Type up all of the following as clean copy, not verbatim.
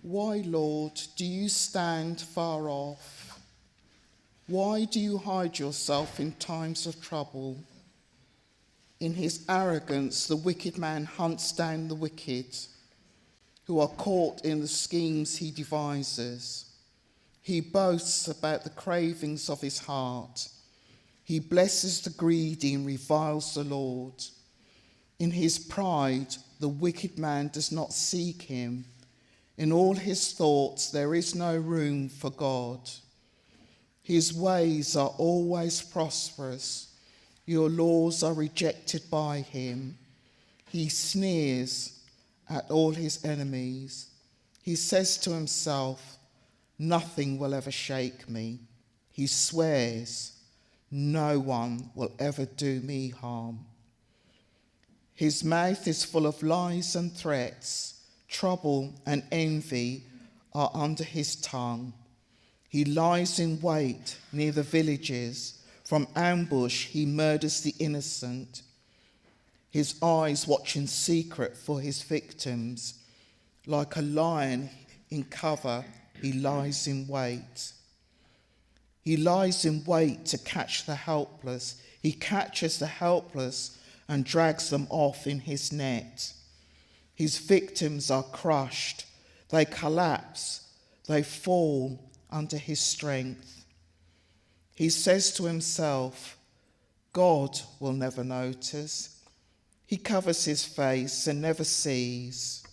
Why, Lord, do you stand far off? Why do you hide yourself in times of trouble? In his arrogance, the wicked man hunts down the wicked, who are caught in the schemes he devises. He boasts about the cravings of his heart. He blesses the greedy and reviles the Lord. In his pride, the wicked man does not seek him. In all his thoughts, there is no room for God. His ways are always prosperous. Your laws are rejected by him. He sneers at all his enemies. He says to himself, nothing will ever shake me. He swears, no one will ever do me harm. His mouth is full of lies and threats. Trouble and envy are under his tongue. He lies in wait near the villages. From ambush he murders the innocent. His eyes watch in secret for his victims. Like a lion in cover, he lies in wait. He lies in wait to catch the helpless. He catches the helpless and drags them off in his net. His victims are crushed. They collapse. They fall under his strength. He says to himself, God will never notice. He covers his face and never sees.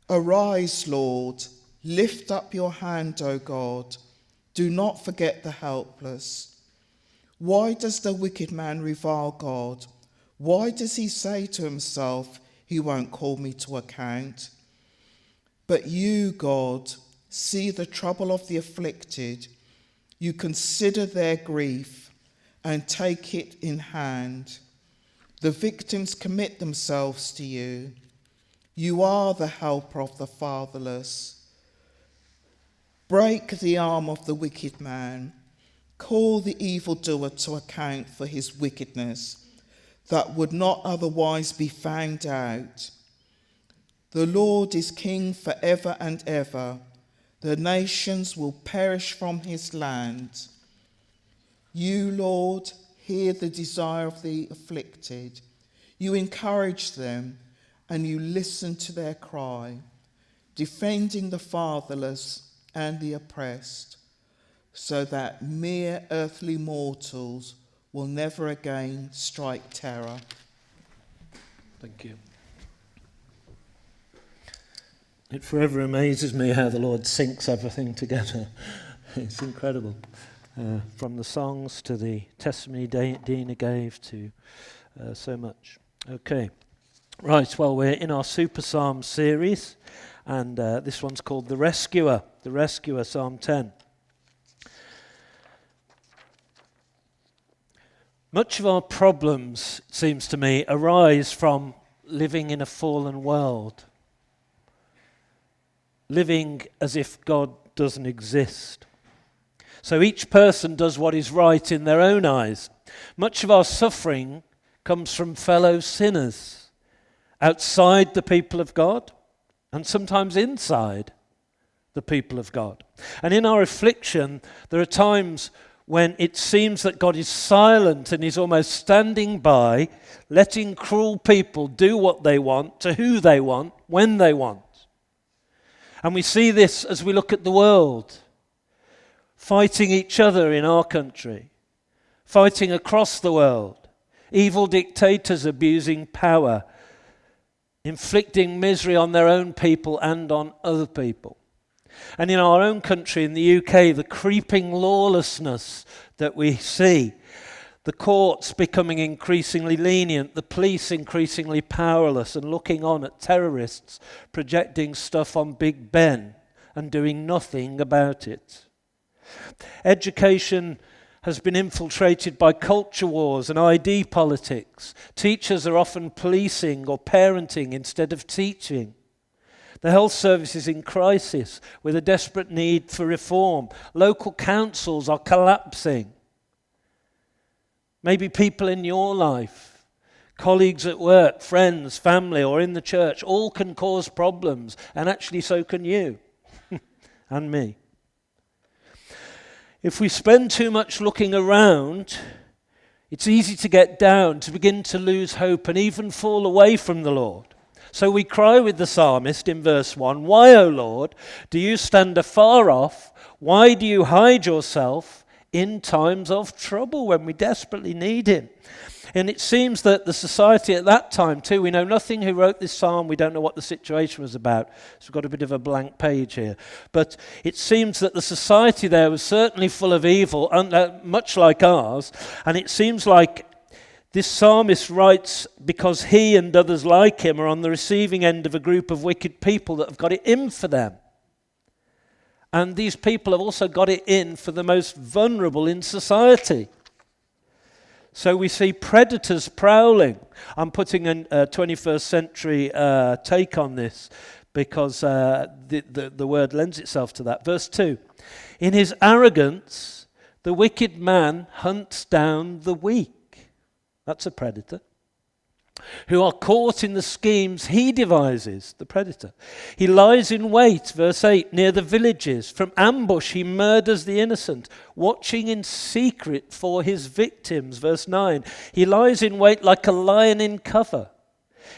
Arise, Lord, lift up your hand, O God. Do not forget the helpless. Why does the wicked man revile God? Why does he say to himself, he won't call me to account? But you, God, see the trouble of the afflicted. You consider their grief and take it in hand. The victims commit themselves to you. You are the helper of the fatherless. Break the arm of the wicked man. Call the evildoer to account for his wickedness that would not otherwise be found out. The Lord is king forever and ever. The nations will perish from his land. You, Lord, hear the desire of the afflicted. You encourage them and you listen to their cry, defending the fatherless and the oppressed, so that mere earthly mortals will never again strike terror. Thank you. It forever amazes me how the Lord syncs everything together. It's incredible. From the songs to the testimony Dina gave to so much. Okay. Right, well, we're in our Super Psalm series, and this one's called The Rescuer, Psalm 10. Much of our problems, it seems to me, arise from living in a fallen world. Living as if God doesn't exist. So each person does what is right in their own eyes. Much of our suffering comes from fellow sinners, outside the people of God, and sometimes inside the people of God. And in our affliction, there are times when it seems that God is silent and is almost standing by, letting cruel people do what they want, to who they want, when they want. And we see this as we look at the world, fighting each other in our country, fighting across the world, evil dictators abusing power, inflicting misery on their own people and on other people. And in our own country, in the UK, the creeping lawlessness that we see, the courts becoming increasingly lenient, the police increasingly powerless and looking on at terrorists projecting stuff on Big Ben and doing nothing about it. Education has been infiltrated by culture wars and ID politics. Teachers are often policing or parenting instead of teaching. The health service is in crisis with a desperate need for reform. Local councils are collapsing. Maybe people in your life Colleagues at work, friends, family, or in the church, all can cause problems, and actually so can you and me. If we spend too much looking around, it's easy to get down, to begin to lose hope, and even fall away from the Lord. So we cry with the psalmist in verse 1, "Why, O Lord, do you stand afar off? Why do you hide yourself in times of trouble when we desperately need him?" And it seems that the society at that time too, we know nothing who wrote this psalm, we don't know what the situation was about. So we've got a bit of a blank page here. But it seems that the society there was certainly full of evil, much like ours. And it seems like this psalmist writes because he and others like him are on the receiving end of a group of wicked people that have got it in for them. And these people have also got it in for the most vulnerable in society. So we see predators prowling. I'm putting a 21st century take on this because the word lends itself to that. Verse 2, "In his arrogance, the wicked man hunts down the weak." That's a predator. "Who are caught in the schemes he devises," the predator. "He lies in wait," verse 8, "near the villages. From ambush he murders the innocent, watching in secret for his victims," verse 9. "He lies in wait like a lion in cover.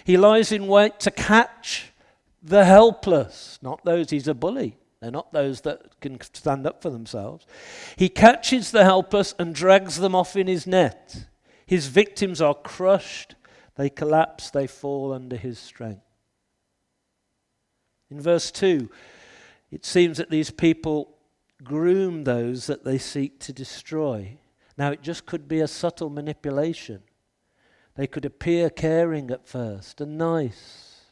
He lies in wait to catch the helpless." Not those, he's a bully. They're not those that can stand up for themselves. "He catches the helpless and drags them off in his net. His victims are crushed. They collapse, they fall under his strength." In verse 2, it seems that these people groom those that they seek to destroy. Now, it just could be a subtle manipulation. They could appear caring at first and nice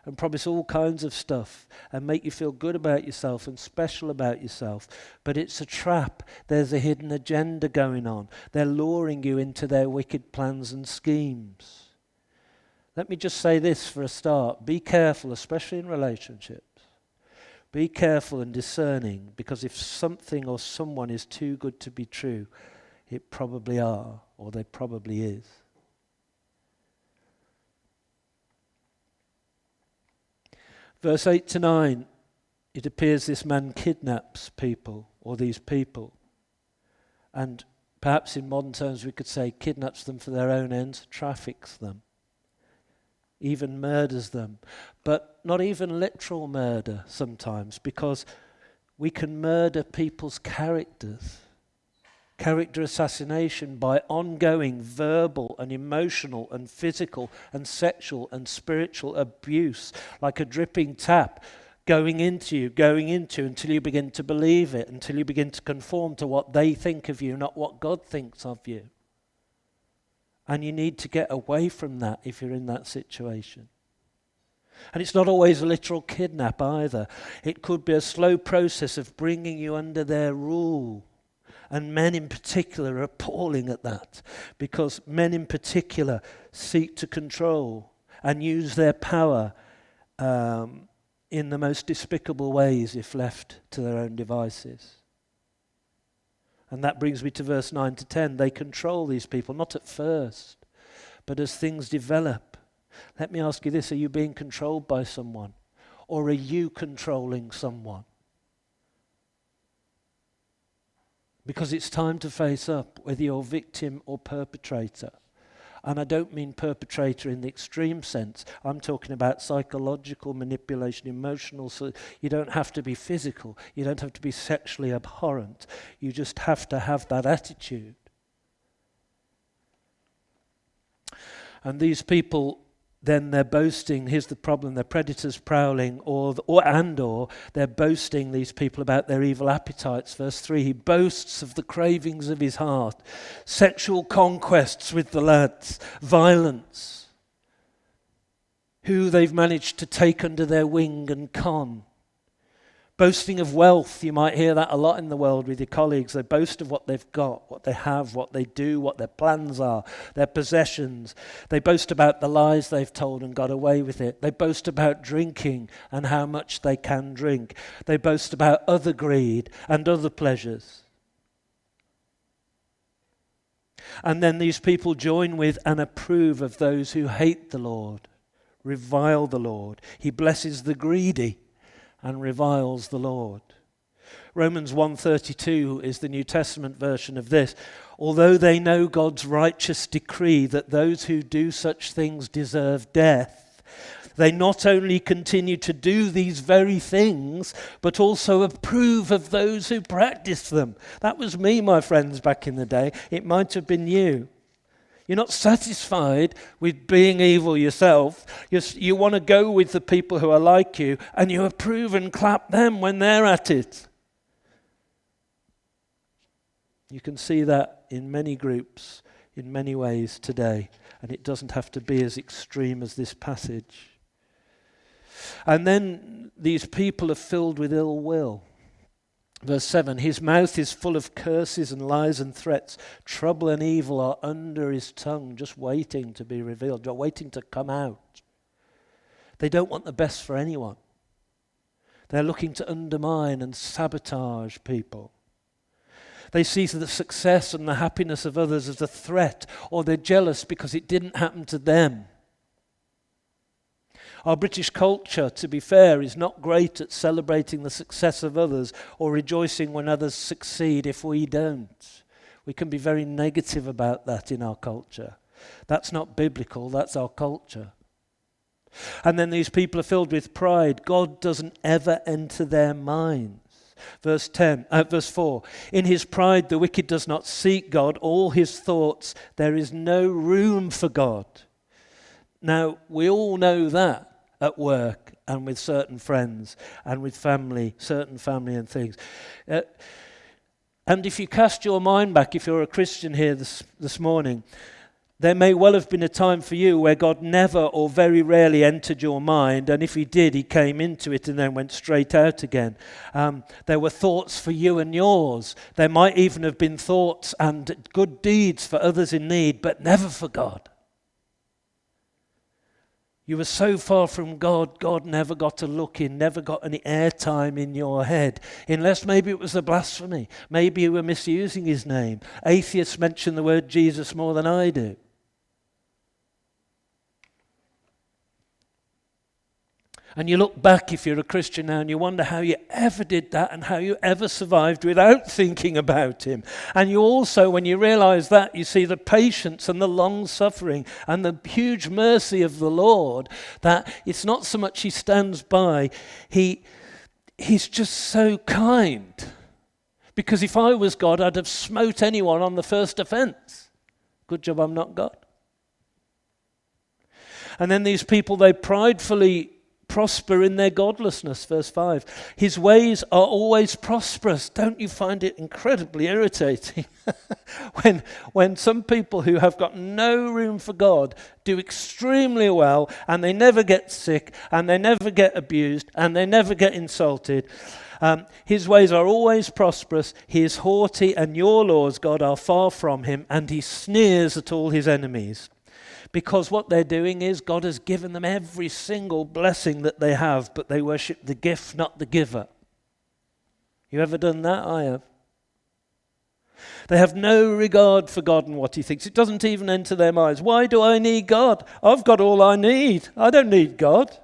and promise all kinds of stuff and make you feel good about yourself and special about yourself. But it's a trap. There's a hidden agenda going on. They're luring you into their wicked plans and schemes. Let me just say this for a start. Be careful, especially in relationships. Be careful and discerning, because if something or someone is too good to be true, it probably are, or they probably is. Verse 8 to 9, it appears this man kidnaps people, or these people. And perhaps in modern terms we could say kidnaps them for their own ends, traffics them. Even murders them, but not even literal murder sometimes, because we can murder people's characters. Character assassination by ongoing verbal and emotional and physical and sexual and spiritual abuse, like a dripping tap going into until you begin to believe it, until you begin to conform to what they think of you, not what God thinks of you. And you need to get away from that if you're in that situation. And it's not always a literal kidnap either. It could be a slow process of bringing you under their rule. And men in particular are appalling at that, because men in particular seek to control and use their power in the most despicable ways if left to their own devices. And that brings me to verse 9 to 10. They control these people, not at first, but as things develop. Let me ask you this, are you being controlled by someone? Or are you controlling someone? Because it's time to face up, whether you're victim or perpetrator. And I don't mean perpetrator in the extreme sense. I'm talking about psychological manipulation, emotional. So you don't have to be physical. You don't have to be sexually abhorrent. You just have to have that attitude. And these people, then they're boasting. Here's the problem: they're predators prowling, or they're boasting, these people, about their evil appetites. Verse 3: he boasts of the cravings of his heart, sexual conquests with the lads, violence, who they've managed to take under their wing and con. Boasting of wealth, you might hear that a lot in the world with your colleagues. They boast of what they've got, what they have, what they do, what their plans are, their possessions. They boast about the lies they've told and got away with it. They boast about drinking and how much they can drink. They boast about other greed and other pleasures. And then these people join with and approve of those who hate the Lord, revile the Lord. He blesses the greedy and reviles the Lord. Romans 1:32 is the New Testament version of this. Although they know God's righteous decree that those who do such things deserve death, they not only continue to do these very things, but also approve of those who practice them. That was me, my friends, back in the day. It might have been you. You're not satisfied with being evil yourself. You want to go with the people who are like you, and you approve and clap them when they're at it. You can see that in many groups, in many ways today, and it doesn't have to be as extreme as this passage. And then these people are filled with ill will. Verse 7, his mouth is full of curses and lies and threats. Trouble and evil are under his tongue, just waiting to be revealed, just waiting to come out. They don't want the best for anyone. They're looking to undermine and sabotage people. They see the success and the happiness of others as a threat, or they're jealous because it didn't happen to them. Our British culture, to be fair, is not great at celebrating the success of others or rejoicing when others succeed if we don't. We can be very negative about that in our culture. That's not biblical, that's our culture. And then these people are filled with pride. God doesn't ever enter their minds. Verse 4, in his pride the wicked does not seek God. All his thoughts, there is no room for God. Now, we all know that at work and with certain friends and with family, certain family and things. And if you cast your mind back, if you're a Christian here this morning, there may well have been a time for you where God never or very rarely entered your mind, and if he did, he came into it and then went straight out again. There were thoughts for you and yours. There might even have been thoughts and good deeds for others in need, but never for God. You were so far from God, God never got a look in, never got any airtime in your head, unless maybe it was a blasphemy. Maybe you were misusing his name. Atheists mention the word Jesus more than I do. And you look back, if you're a Christian now, and you wonder how you ever did that and how you ever survived without thinking about him. And you also, when you realize that, you see the patience and the long suffering and the huge mercy of the Lord, that it's not so much he stands by, he's just so kind. Because if I was God, I'd have smote anyone on the first offense. Good job I'm not God. And then these people, they pridefully prosper in their godlessness, verse 5. His ways are always prosperous. Don't you find it incredibly irritating when some people who have got no room for God do extremely well, and they never get sick, and they never get abused, and they never get insulted. His ways are always prosperous. He is haughty, and your laws, God, are far from him, and he sneers at all his enemies. Because what they're doing is God has given them every single blessing that they have, but they worship the gift, not the giver. You ever done that? I have. They have no regard for God and what he thinks. It doesn't even enter their minds. Why do I need God? I've got all I need. I don't need God.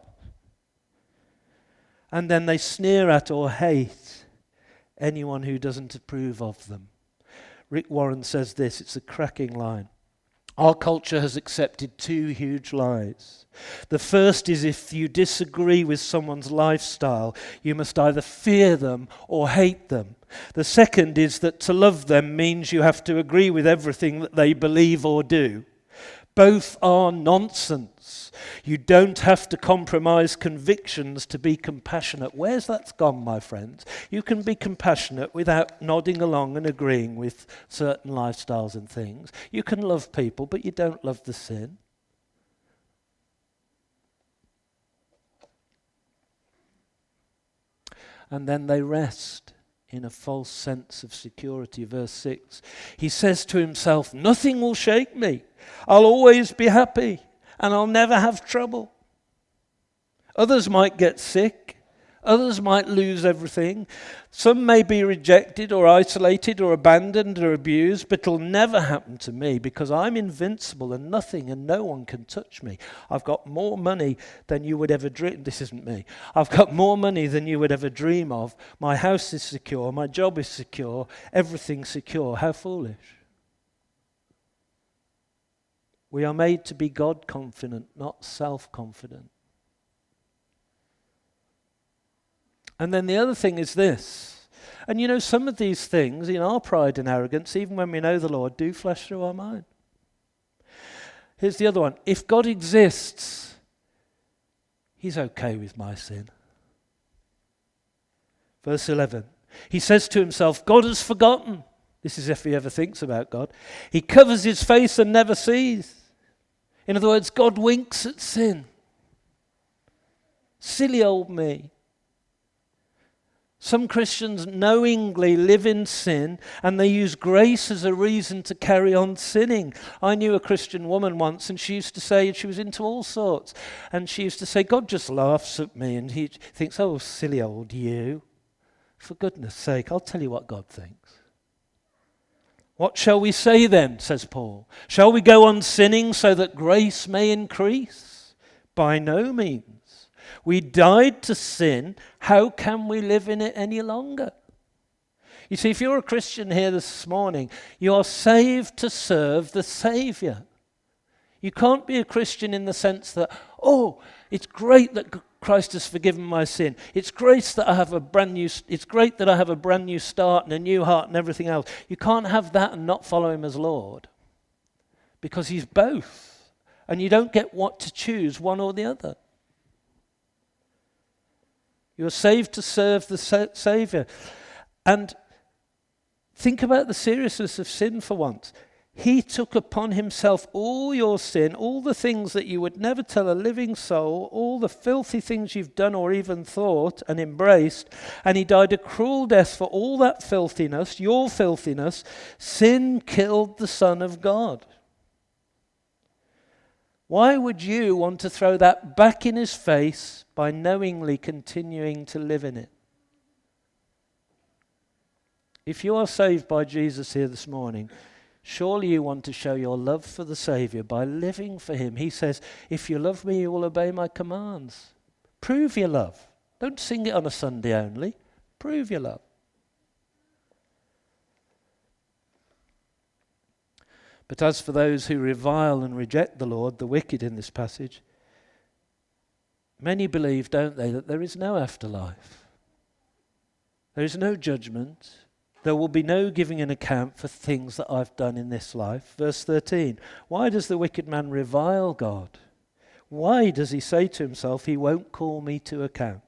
And then they sneer at or hate anyone who doesn't approve of them. Rick Warren says this, it's a cracking line. Our culture has accepted two huge lies. The first is if you disagree with someone's lifestyle, you must either fear them or hate them. The second is that to love them means you have to agree with everything that they believe or do. Both are nonsense. You don't have to compromise convictions to be compassionate. Where's that gone, my friends? You can be compassionate without nodding along and agreeing with certain lifestyles and things. You can love people, but you don't love the sin. And then they rest in a false sense of security. Verse 6, he says to himself, nothing will shake me. I'll always be happy and I'll never have trouble. Others might get sick. Others might lose everything. Some may be rejected or isolated or abandoned or abused, but it'll never happen to me because I'm invincible and nothing and no one can touch me. I've got more money than you would ever dream. This isn't me. I've got more money than you would ever dream of. My house is secure. My job is secure. Everything's secure. How foolish. We are made to be God-confident, not self-confident. And then the other thing is this. And you know, some of these things, in our pride and arrogance, even when we know the Lord, do flash through our mind. Here's the other one. If God exists, he's okay with my sin. Verse 11. He says to himself, God has forgotten. This is if he ever thinks about God. He covers his face and never sees. In other words, God winks at sin. Silly old me. Some Christians knowingly live in sin and they use grace as a reason to carry on sinning. I knew a Christian woman once and she used to say, she was into all sorts, and she used to say, God just laughs at me, and he thinks, oh, silly old you. For goodness sake, I'll tell you what God thinks. What shall we say then, says Paul? Shall we go on sinning so that grace may increase? By no means. We died to sin. How can we live in it any longer? You see, if you're a Christian here this morning, you are saved to serve the Saviour. You can't be a Christian in the sense that, oh, it's great that Christ has forgiven my sin. It's great that I have a brand new start and a new heart and everything else. You can't have that and not follow him as Lord, because he's both. And you don't get what to choose, one or the other. You're saved to serve the Saviour. And think about the seriousness of sin for once. He took upon himself all your sin, all the things that you would never tell a living soul, all the filthy things you've done or even thought and embraced, and he died a cruel death for all that filthiness, your filthiness. Sin killed the Son of God. Why would you want to throw that back in his face by knowingly continuing to live in it? If you are saved by Jesus here this morning, surely you want to show your love for the Saviour by living for him. He says, if you love me, you will obey my commands. Prove your love. Don't sing it on a Sunday only. Prove your love. But as for those who revile and reject the Lord, the wicked in this passage, many believe, don't they, that there is no afterlife. There is no judgment. There will be no giving an account for things that I've done in this life. Verse 13, why does the wicked man revile God? Why does he say to himself, he won't call me to account?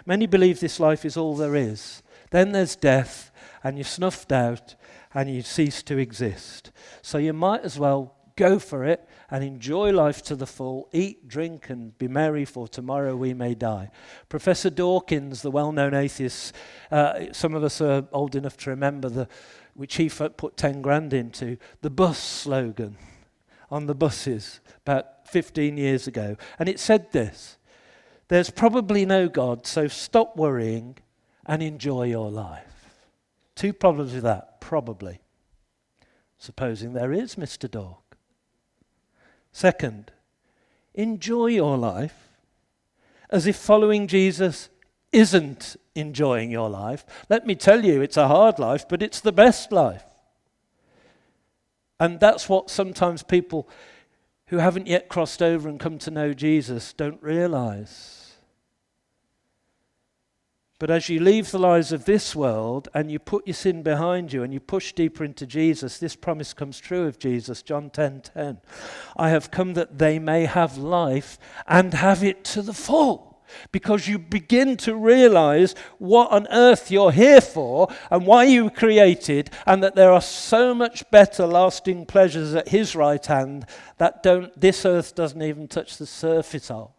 Many believe this life is all there is. Then there's death, and you're snuffed out, and you cease to exist. So you might as well go for it and enjoy life to the full, eat, drink, and be merry, for tomorrow we may die. Professor Dawkins, the well-known atheist, some of us are old enough to remember which he put 10 grand into, the bus slogan on the buses about 15 years ago. And it said this: there's probably no God, so stop worrying and enjoy your life. Two problems with that, probably. Supposing there is, Mr. Dawk. Second, enjoy your life as if following Jesus isn't enjoying your life. Let me tell you, it's a hard life, but it's the best life. And that's what sometimes people who haven't yet crossed over and come to know Jesus don't realize. But as you leave the lives of this world and you put your sin behind you and you push deeper into Jesus, this promise comes true of Jesus, John 10:10. I have come that they may have life and have it to the full. Because you begin to realize what on earth you're here for and why you were created, and that there are so much better lasting pleasures at his right hand that this earth doesn't even touch the surface of.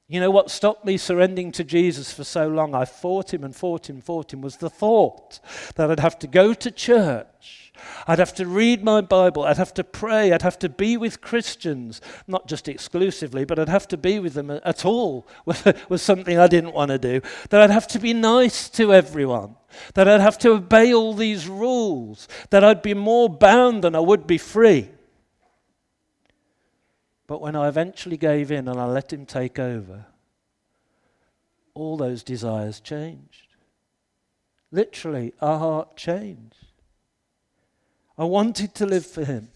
You know what stopped me surrendering to Jesus for so long? I fought him, was the thought that I'd have to go to church, I'd have to read my Bible, I'd have to pray, I'd have to be with Christians, not just exclusively, but I'd have to be with them at all, was something I didn't want to do, that I'd have to be nice to everyone, that I'd have to obey all these rules, that I'd be more bound than I would be free. But when I eventually gave in and I let him take over, all those desires changed. Literally, our heart changed. I wanted to live for him.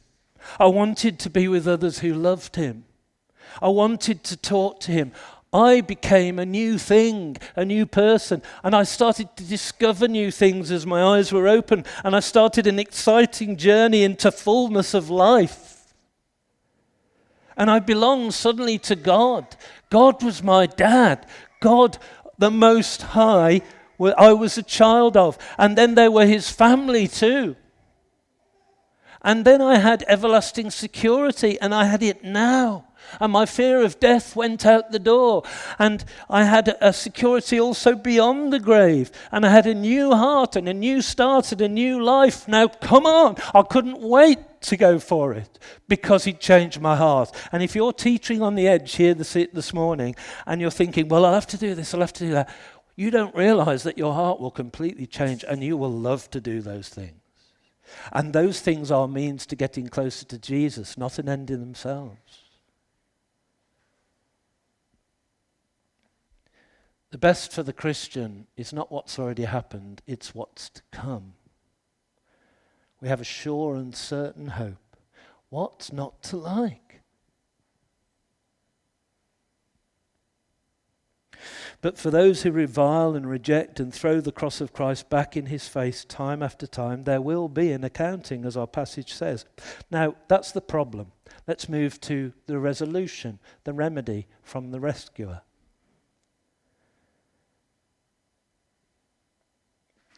I wanted to be with others who loved him. I wanted to talk to him. I became a new thing, a new person, and I started to discover new things as my eyes were open, and I started an exciting journey into fullness of life. And I belonged suddenly to God. God was my dad. God, the Most High, I was a child of. And then there were his family too. And then I had everlasting security, and I had it now. And my fear of death went out the door. And I had a security also beyond the grave. And I had a new heart and a new start and a new life. Now, come on. I couldn't wait to go for it because he changed my heart. And if you're teetering on the edge here this morning and you're thinking, well, I'll have to do this, I'll have to do that, you don't realize that your heart will completely change and you will love to do those things. And those things are means to getting closer to Jesus, not an end in themselves. The best for the Christian is not what's already happened, it's what's to come. We have a sure and certain hope. What's not to like? But for those who revile and reject and throw the cross of Christ back in his face time after time, there will be an accounting, as our passage says. Now, that's the problem. Let's move to the resolution, the remedy from the rescuer.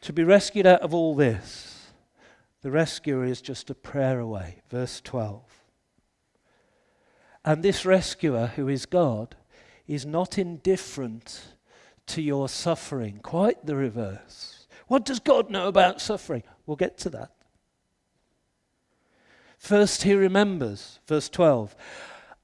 To be rescued out of all this, the rescuer is just a prayer away. Verse 12. And this rescuer, who is God, is not indifferent to your suffering. Quite the reverse. What does God know about suffering? We'll get to that. First, he remembers. Verse 12.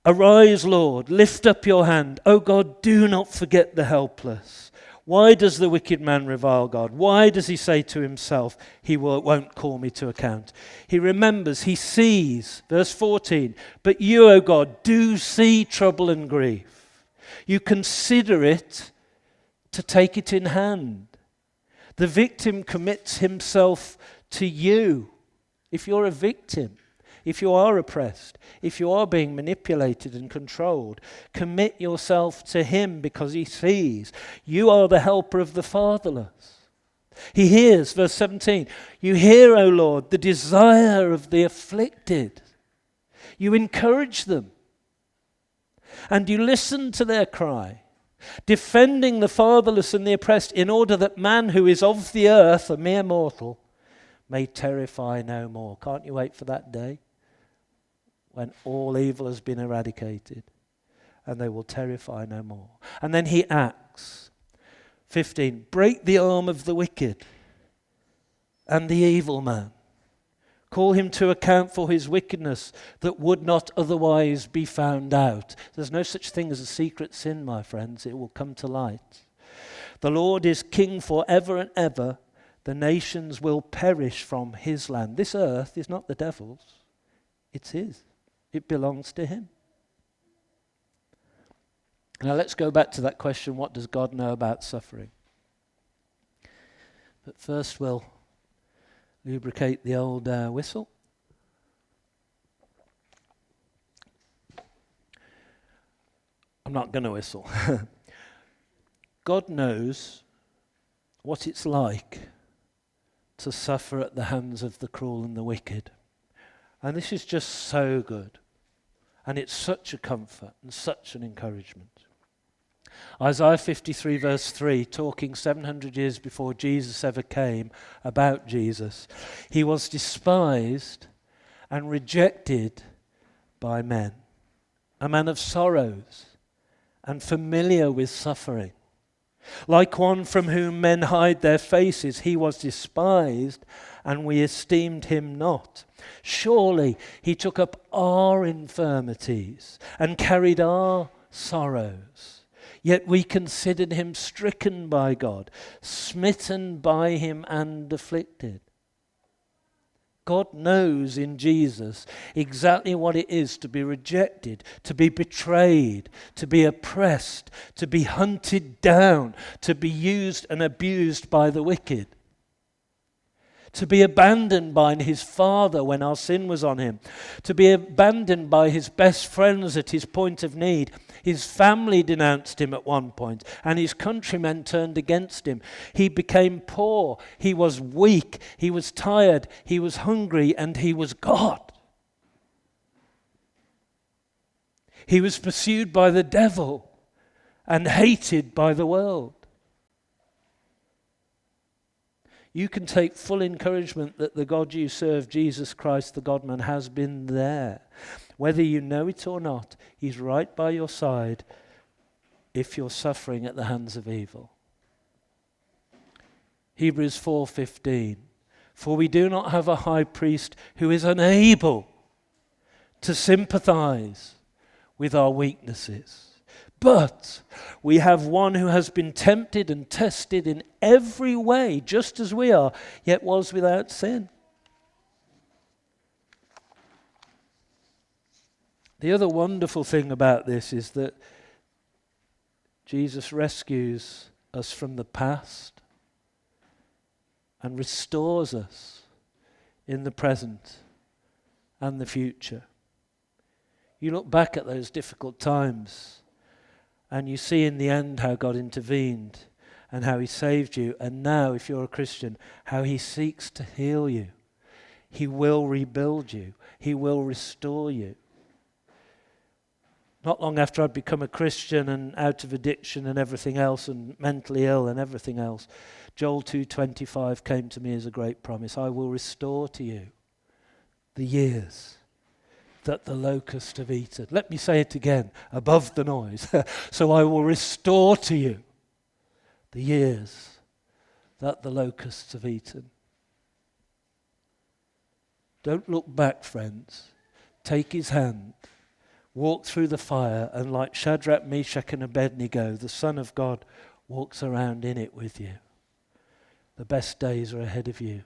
Arise, Lord, lift up your hand. O God, do not forget the helpless. Why does the wicked man revile God? Why does he say to himself, he won't call me to account? He remembers, he sees. Verse 14, but you, O God, do see trouble and grief. You consider it to take it in hand. The victim commits himself to you. If you're a victim, if you are oppressed, if you are being manipulated and controlled, commit yourself to him because he sees. You are the helper of the fatherless. He hears, verse 17, you hear, O Lord, the desire of the afflicted. You encourage them and you listen to their cry, defending the fatherless and the oppressed in order that man who is of the earth, a mere mortal, may terrify no more. Can't you wait for that day when all evil has been eradicated and they will terrify no more? And then he acts. 15, break the arm of the wicked and the evil man. Call him to account for his wickedness that would not otherwise be found out. There's no such thing as a secret sin, my friends. It will come to light. The Lord is king forever and ever. The nations will perish from his land. This earth is not the devil's. It's his. It belongs to him. Now let's go back to that question, what does God know about suffering? But first we'll lubricate the old whistle. I'm not going to whistle. God knows what it's like to suffer at the hands of the cruel and the wicked. And this is just so good. And it's such a comfort and such an encouragement. Isaiah 53 verse 3, talking 700 years before Jesus ever came about Jesus. He was despised and rejected by men, a man of sorrows and familiar with suffering. Like one from whom men hide their faces, he was despised, and we esteemed him not. Surely he took up our infirmities and carried our sorrows. Yet we considered him stricken by God, smitten by him and afflicted. God knows in Jesus exactly what it is to be rejected, to be betrayed, to be oppressed, to be hunted down, to be used and abused by the wicked, to be abandoned by his Father when our sin was on him, to be abandoned by his best friends at his point of need. His family denounced him at one point, and his countrymen turned against him. He became poor, he was weak, he was tired, he was hungry, and he was God. He was pursued by the devil and hated by the world. You can take full encouragement that the God you serve, Jesus Christ, the God-man, has been there. Whether you know it or not, he's right by your side if you're suffering at the hands of evil. Hebrews 4:15. For we do not have a high priest who is unable to sympathize with our weaknesses, but we have one who has been tempted and tested in every way, just as we are, yet was without sin. The other wonderful thing about this is that Jesus rescues us from the past and restores us in the present and the future. You look back at those difficult times and you see in the end how God intervened and how he saved you. And now, if you're a Christian, how he seeks to heal you. He will rebuild you. He will restore you. Not long after I'd become a Christian and out of addiction and everything else and mentally ill and everything else, Joel 2:25 came to me as a great promise. I will restore to you the years that the locusts have eaten. Let me say it again, above the noise. So I will restore to you the years that the locusts have eaten. Don't look back, friends. Take his hand, walk through the fire, and like Shadrach, Meshach, and Abednego, the Son of God walks around in it with you. The best days are ahead of you.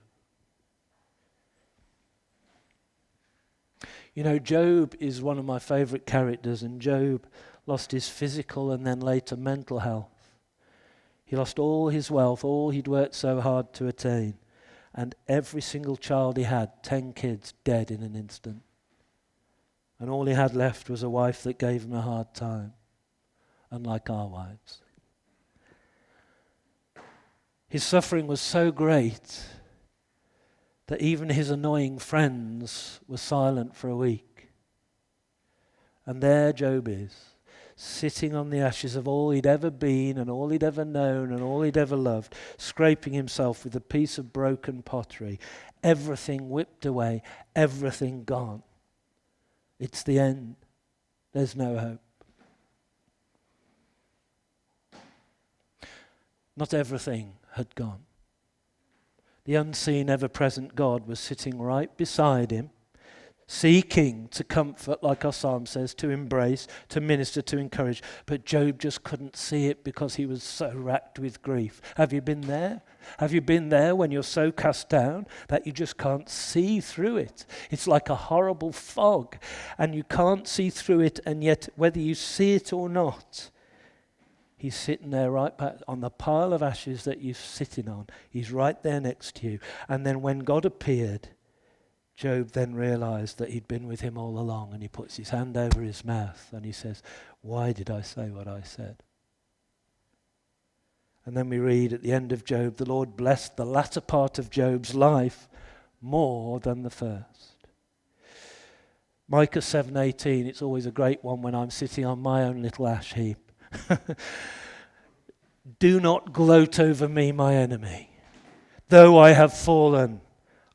You know, Job is one of my favorite characters, and Job lost his physical and then later mental health. He lost all his wealth, all he'd worked so hard to attain, and every single child he had, 10 kids, dead in an instant. And all he had left was a wife that gave him a hard time, unlike our wives. His suffering was so great that even his annoying friends were silent for a week. And there Job is, sitting on the ashes of all he'd ever been and all he'd ever known and all he'd ever loved, scraping himself with a piece of broken pottery, everything whipped away, everything gone. It's the end. There's no hope. Not everything had gone. The unseen, ever-present God was sitting right beside him, seeking to comfort, like our psalm says, to embrace, to minister, to encourage. But Job just couldn't see it because he was so racked with grief. Have you been there? Have you been there when you're so cast down that you just can't see through it? It's like a horrible fog, and you can't see through it, and yet whether you see it or not, he's sitting there right back on the pile of ashes that you're sitting on. He's right there next to you. And then when God appeared, Job then realized that he'd been with him all along, and he puts his hand over his mouth and he says, why did I say what I said? And then we read at the end of Job, the Lord blessed the latter part of Job's life more than the first. Micah 7:18, it's always a great one when I'm sitting on my own little ash heap. Do not gloat over me, my enemy. Though I have fallen,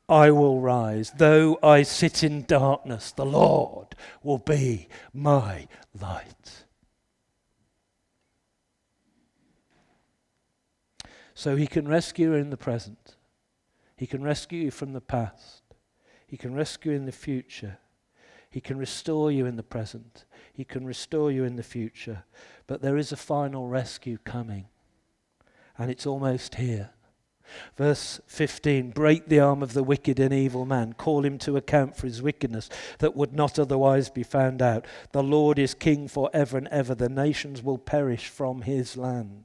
I will rise. Though I sit in darkness, the Lord will be my light. So he can rescue you in the present. He can rescue you from the past. He can rescue you in the future. He can restore you in the present. He can restore you in the future. But there is a final rescue coming. And it's almost here. Verse 15, break the arm of the wicked and evil man. Call him to account for his wickedness that would not otherwise be found out. The Lord is king forever and ever. The nations will perish from his land.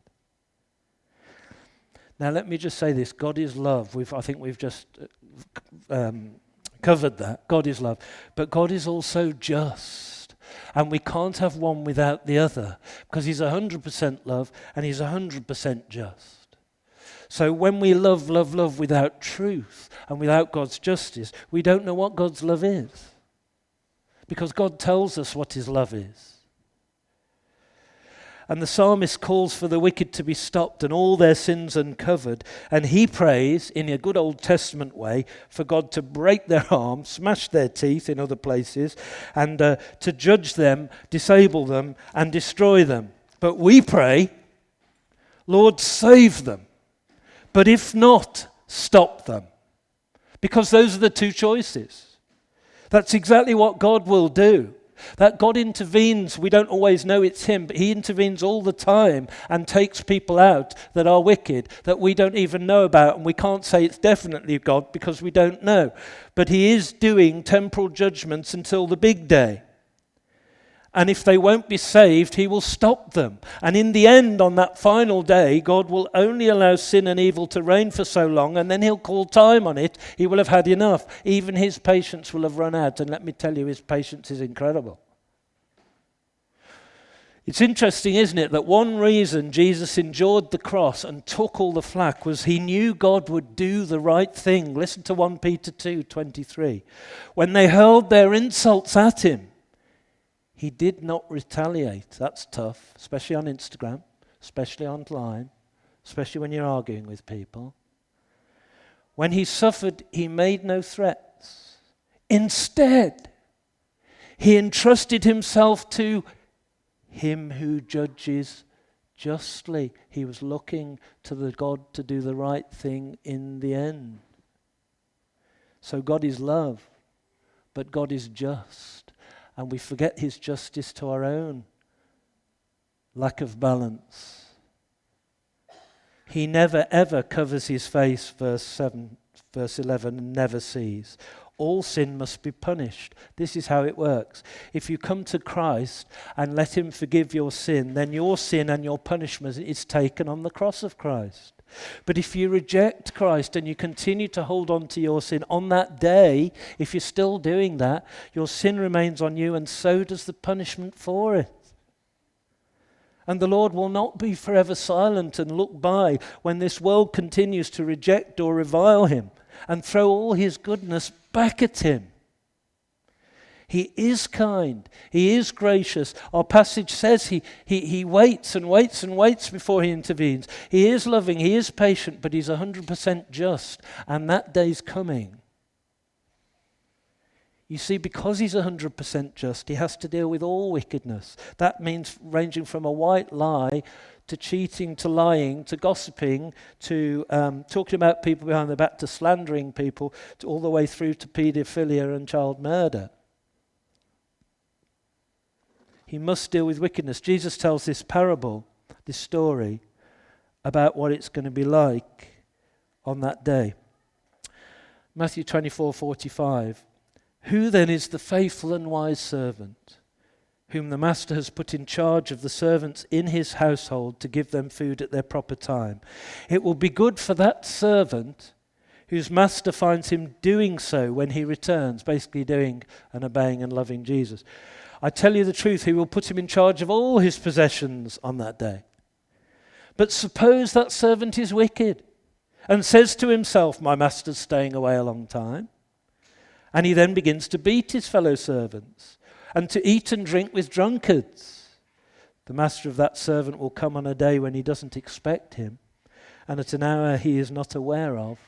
Now let me just say this. God is love. I think we've just covered that. God is love. But God is also just. And we can't have one without the other. Because he's 100% love and he's 100% just. So when we love without truth and without God's justice, we don't know what God's love is. Because God tells us what his love is. And the psalmist calls for the wicked to be stopped and all their sins uncovered. And he prays, in a good Old Testament way, for God to break their arms, smash their teeth in other places, and to judge them, disable them, and destroy them. But we pray, Lord, save them. But if not, stop them. Because those are the two choices. That's exactly what God will do. That God intervenes, we don't always know it's him, but he intervenes all the time and takes people out that are wicked, that we don't even know about, and we can't say it's definitely God because we don't know. But he is doing temporal judgments until the big day. And if they won't be saved, he will stop them. And in the end, on that final day, God will only allow sin and evil to reign for so long, and then he'll call time on it. He will have had enough. Even his patience will have run out. And let me tell you, his patience is incredible. It's interesting, isn't it, that one reason Jesus endured the cross and took all the flack was he knew God would do the right thing. Listen to 1 Peter 2:23. When they hurled their insults at him, he did not retaliate. That's tough, especially on Instagram, especially online, especially when you're arguing with people. When he suffered, he made no threats. Instead, he entrusted himself to him who judges justly. He was looking to the God to do the right thing in the end. So God is love, but God is just. And we forget his justice to our own lack of balance. He never ever covers his face, verse 11, and never sees. All sin must be punished. This is how it works. If you come to Christ and let him forgive your sin, then your sin and your punishment is taken on the cross of Christ. But if you reject Christ and you continue to hold on to your sin, on that day, if you're still doing that, your sin remains on you and so does the punishment for it. And the Lord will not be forever silent and look by when this world continues to reject or revile him and throw all his goodness back at him. He is kind. He is gracious. Our passage says he waits and waits and waits before he intervenes. He is loving. He is patient, but he's 100% just. And that day's coming. You see, because he's 100% just, he has to deal with all wickedness. That means ranging from a white lie to cheating, to lying, to gossiping, to talking about people behind their back, to slandering people, to all the way through to paedophilia and child murder. He must deal with wickedness. Jesus tells this parable, this story, about what it's going to be like on that day. Matthew 24:45. Who then is the faithful and wise servant, whom the master has put in charge of the servants in his household to give them food at their proper time? It will be good for that servant whose master finds him doing so when he returns, basically doing and obeying and loving Jesus. I tell you the truth, he will put him in charge of all his possessions on that day. But suppose that servant is wicked and says to himself, my master's staying away a long time. And he then begins to beat his fellow servants and to eat and drink with drunkards. The master of that servant will come on a day when he doesn't expect him, and at an hour he is not aware of,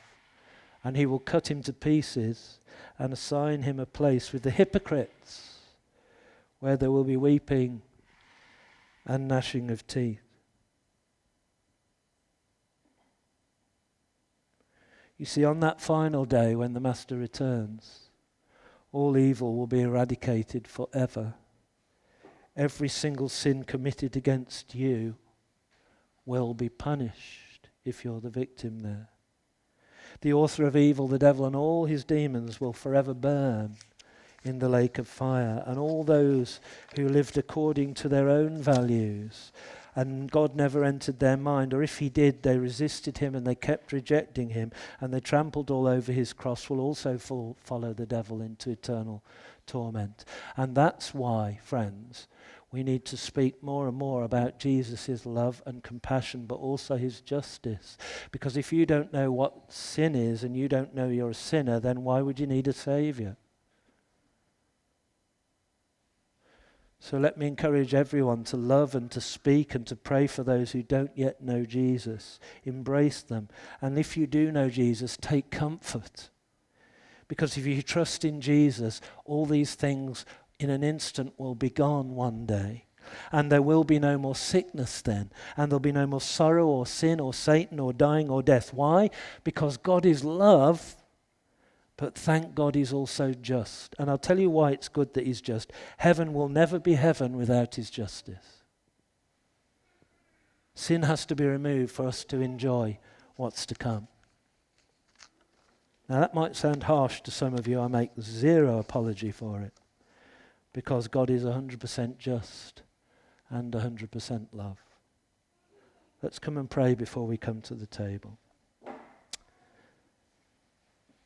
and he will cut him to pieces and assign him a place with the hypocrites, where there will be weeping and gnashing of teeth. You see, on that final day when the Master returns, all evil will be eradicated forever. Every single sin committed against you will be punished if you're the victim there. The author of evil, the devil, and all his demons will forever burn in the lake of fire, and all those who lived according to their own values, and God never entered their mind, or if he did, they resisted him and they kept rejecting him, and they trampled all over his cross, will also follow the devil into eternal torment. And that's why, friends, we need to speak more and more about Jesus' love and compassion, but also his justice. Because if you don't know what sin is and you don't know you're a sinner, then why would you need a Saviour? So let me encourage everyone to love and to speak and to pray for those who don't yet know Jesus. Embrace them. And if you do know Jesus, take comfort. Because if you trust in Jesus, all these things in an instant will be gone one day. And there will be no more sickness then. And there'll be no more sorrow or sin or Satan or dying or death. Why? Because God is love. But thank God he's also just. And I'll tell you why it's good that he's just. Heaven will never be heaven without his justice. Sin has to be removed for us to enjoy what's to come. Now that might sound harsh to some of you. I make zero apology for it. Because God is 100% just and 100% love. Let's come and pray before we come to the table.